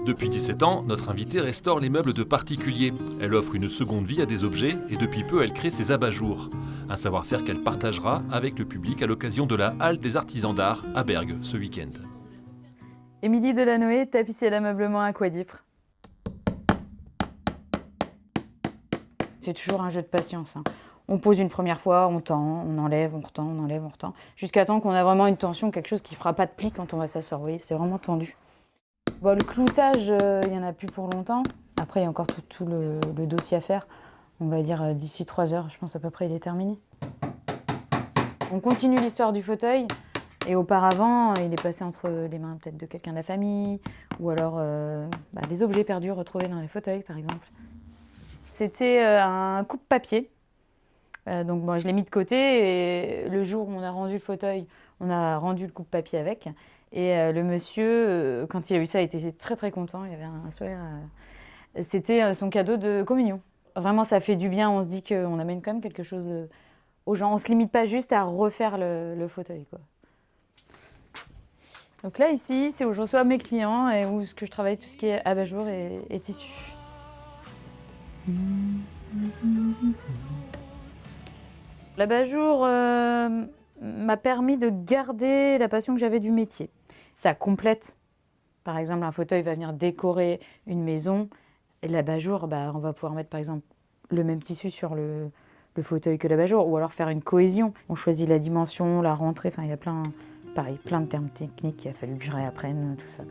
Depuis 17 ans, notre invitée restaure les meubles de particuliers. Elle offre une seconde vie à des objets et depuis peu, elle crée ses abat-jours. Un savoir-faire qu'elle partagera avec le public à l'occasion de la Halle des artisans d'art à Bergues ce week-end. Émilie Delanoë, tapissier d'ameublement à Quadipre. C'est toujours un jeu de patience. On pose une première fois, on tend, on enlève, on retend, on enlève, on retend. Jusqu'à temps qu'on a vraiment une tension, quelque chose qui ne fera pas de pli quand on va s'asseoir. Vous voyez, c'est vraiment tendu. Bon, le cloutage, il n'y en a plus pour longtemps. Après, il y a encore tout le dossier à faire. On va dire d'ici 3 heures, je pense à peu près, il est terminé. On continue l'histoire du fauteuil. Et auparavant, il est passé entre les mains peut-être de quelqu'un de la famille, ou alors des objets perdus retrouvés dans les fauteuils, par exemple. C'était un coupe-papier. Donc bon, je l'ai mis de côté, et le jour où on a rendu le fauteuil, on a rendu le coupe-papier avec. Et le monsieur, quand il a vu ça, il était très très content, il avait un sourire. C'était son cadeau de communion. Vraiment, ça fait du bien, on se dit qu'on amène quand même quelque chose aux gens. On ne se limite pas juste à refaire le fauteuil, quoi. Donc là, ici, c'est où je reçois mes clients et où je travaille tout ce qui est abat-jour et tissu. L'abat-jour m'a permis de garder la passion que j'avais du métier. Ça complète. Par exemple, un fauteuil va venir décorer une maison et l'abat-jour, on va pouvoir mettre par exemple le même tissu sur le fauteuil que l'abat-jour ou alors faire une cohésion. On choisit la dimension, la rentrée, il y a plein de termes techniques qu'il a fallu que je réapprenne, tout ça.